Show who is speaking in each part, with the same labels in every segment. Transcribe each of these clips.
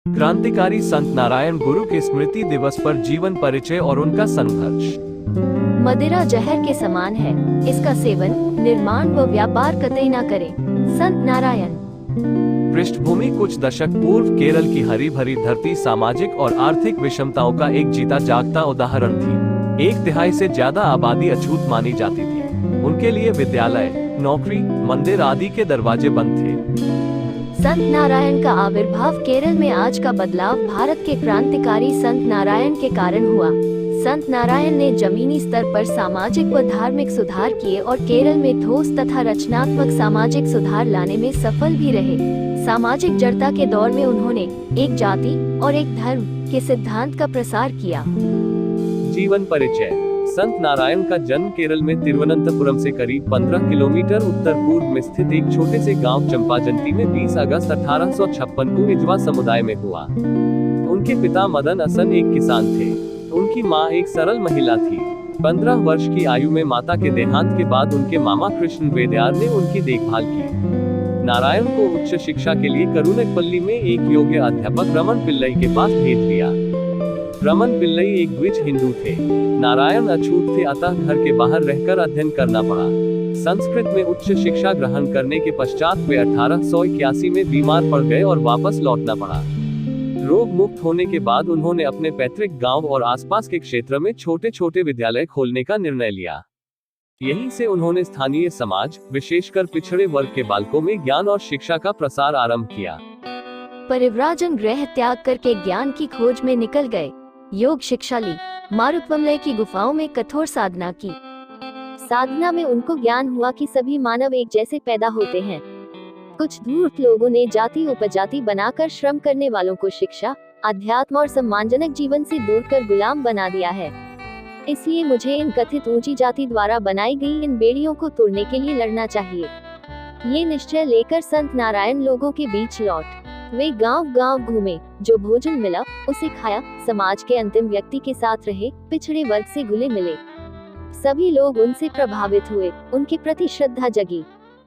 Speaker 1: क्रांतिकारी संत नारायण गुरु के स्मृति दिवस पर जीवन परिचय और उनका संघर्ष।
Speaker 2: मदिरा जहर के समान है, इसका सेवन, निर्माण व व्यापार कतई न करें। संत नारायण।
Speaker 1: पृष्ठभूमि कुछ दशक पूर्व केरल की हरी भरी धरती सामाजिक और आर्थिक विषमताओं का एक जीता जागता उदाहरण थी। 1/3 से ज्यादा आबादी अछूत मानी जाती थी। उनके लिए विद्यालय, नौकरी, मंदिर आदि के दरवाजे बंद थे।
Speaker 2: संत नारायण का आविर्भाव केरल में आज का बदलाव भारत के क्रांतिकारी संत नारायण के कारण हुआ। संत नारायण ने जमीनी स्तर पर सामाजिक व धार्मिक सुधार किए और केरल में ठोस तथा रचनात्मक सामाजिक सुधार लाने में सफल भी रहे। सामाजिक जड़ता के दौर में उन्होंने एक जाति और एक धर्म के सिद्धांत का प्रसार किया।
Speaker 1: जीवन परिचय। संत नारायण का जन्म केरल में तिरुवनंतपुरम से करीब 15 किलोमीटर उत्तर पूर्व में स्थित एक छोटे से गांव चंपाजंती में 20 अगस्त 1856 को इजवा समुदाय में हुआ। उनके पिता मदन असन एक किसान थे। उनकी मां एक सरल महिला थी। 15 वर्ष की आयु में माता के देहांत के बाद उनके मामा कृष्ण वेदयार ने उनकी देखभाल की। नारायण को उच्च शिक्षा के लिए करुनेपल्ली में एक योग्य अध्यापक रमन पिल्लई के पास भेज दिया। रमन पिल्लई एक द्विज हिंदू थे। नारायण अछूत थे, अतः घर के बाहर रहकर अध्ययन करना पड़ा। संस्कृत में उच्च शिक्षा ग्रहण करने के पश्चात वे 1881 में बीमार पड़ गए और वापस लौटना पड़ा। रोग मुक्त होने के बाद उन्होंने अपने पैतृक गांव और आसपास के क्षेत्र में छोटे छोटे विद्यालय खोलने का निर्णय लिया। यहीं से उन्होंने स्थानीय समाज, विशेषकर पिछड़े वर्ग के बालकों में ज्ञान और शिक्षा का प्रसार आरंभ किया।
Speaker 2: परिव्राजन गृह त्याग करके ज्ञान की खोज में निकल गए। योग शिक्षा ली। मारुतवमलय की गुफाओं में कठोर साधना की। साधना में उनको ज्ञान हुआ कि सभी मानव एक जैसे पैदा होते हैं। कुछ धूर्त लोगों ने जाति उपजाति बनाकर श्रम करने वालों को शिक्षा, अध्यात्म और सम्मानजनक जीवन से दूर कर गुलाम बना दिया है। इसलिए मुझे इन कथित ऊंची जाति द्वारा बनाई गई इन बेड़ियों को तोड़ने के लिए लड़ना चाहिए। ये निश्चय लेकर संत नारायण लोगों के बीच लौट वे गांव-गांव घूमे, जो भोजन मिला उसे खाया, समाज के अंतिम व्यक्ति के साथ रहे, पिछड़े वर्ग से घुले मिले। सभी लोग उनसे प्रभावित हुए, उनके प्रति श्रद्धा जगी।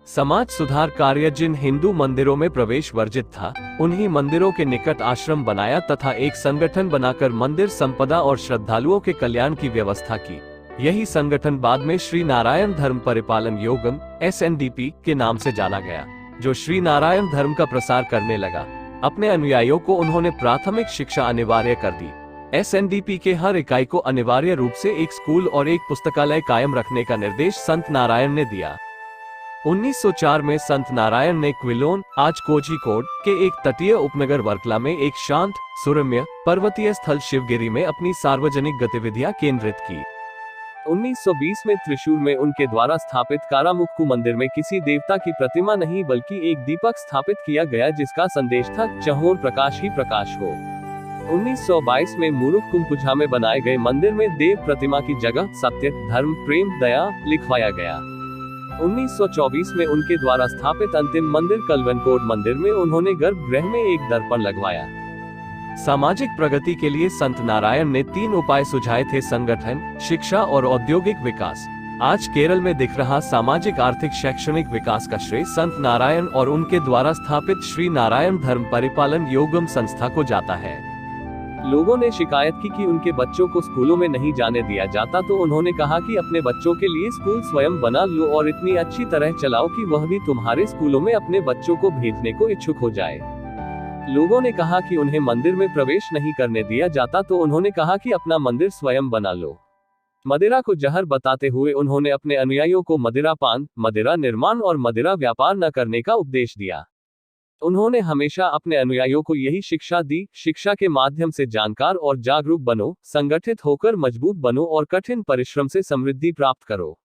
Speaker 1: समाज सुधार कार्य। जिन हिंदू मंदिरों में प्रवेश वर्जित था, उन्हीं मंदिरों के निकट आश्रम बनाया तथा एक संगठन बनाकर मंदिर संपदा और श्रद्धालुओं के कल्याण की व्यवस्था की। यही संगठन बाद में श्री नारायण धर्म परिपालन योगम SNDP के नाम से जाना गया, जो श्री नारायण धर्म का प्रसार करने लगा। अपने अनुयायियों को उन्होंने प्राथमिक शिक्षा अनिवार्य कर दी। SNDP के हर इकाई को अनिवार्य रूप से एक स्कूल और एक पुस्तकालय कायम रखने का निर्देश संत नारायण ने दिया। 1904 में संत नारायण ने क्विलोन, आज कोझिकोड, के एक तटीय उपनगर वर्कला में एक शांत, सुरम्य, पर्वतीय स्थल शिवगिरी में अपनी सार्वजनिक गतिविधियां केंद्रित की। 1920 में त्रिशूर में उनके द्वारा स्थापित कारामुक्कू मंदिर में किसी देवता की प्रतिमा नहीं बल्कि एक दीपक स्थापित किया गया, जिसका संदेश था चहुर प्रकाश ही प्रकाश हो। 1922 में मुरुक्कुमपुझा में बनाए गए मंदिर में देव प्रतिमा की जगह सत्य, धर्म, प्रेम, दया लिखवाया गया। 1924 में उनके द्वारा स्थापित अंतिम मंदिर कलवनकोट मंदिर में उन्होंने गर्भगृह में एक दर्पण लगवाया। सामाजिक प्रगति के लिए संत नारायण ने 3 उपाय सुझाए थे: संगठन, शिक्षा और औद्योगिक विकास। आज केरल में दिख रहा सामाजिक, आर्थिक, शैक्षणिक विकास का श्रेय संत नारायण और उनके द्वारा स्थापित श्री नारायण धर्म परिपालन योगम संस्था को जाता है। लोगों ने शिकायत की कि उनके बच्चों को स्कूलों में नहीं जाने दिया जाता, तो उन्होंने कहा कि अपने बच्चों के लिए स्कूल स्वयं बना लो और इतनी अच्छी तरह चलाओ कि वह भी तुम्हारे स्कूलों में अपने बच्चों को भेजने को इच्छुक हो जाए। लोगों ने कहा कि उन्हें मंदिर में प्रवेश नहीं करने दिया जाता, तो उन्होंने कहा कि अपना मंदिर स्वयं बना लो। मदिरा को जहर बताते हुए उन्होंने अपने अनुयायियों को मदिरा पान, मदिरा निर्माण और मदिरा व्यापार न करने का उपदेश दिया। उन्होंने हमेशा अपने अनुयायियों को यही शिक्षा दी: शिक्षा के माध्यम से जानकार और जागरूक बनो, संगठित होकर मजबूत बनो और कठिन परिश्रम से समृद्धि प्राप्त करो।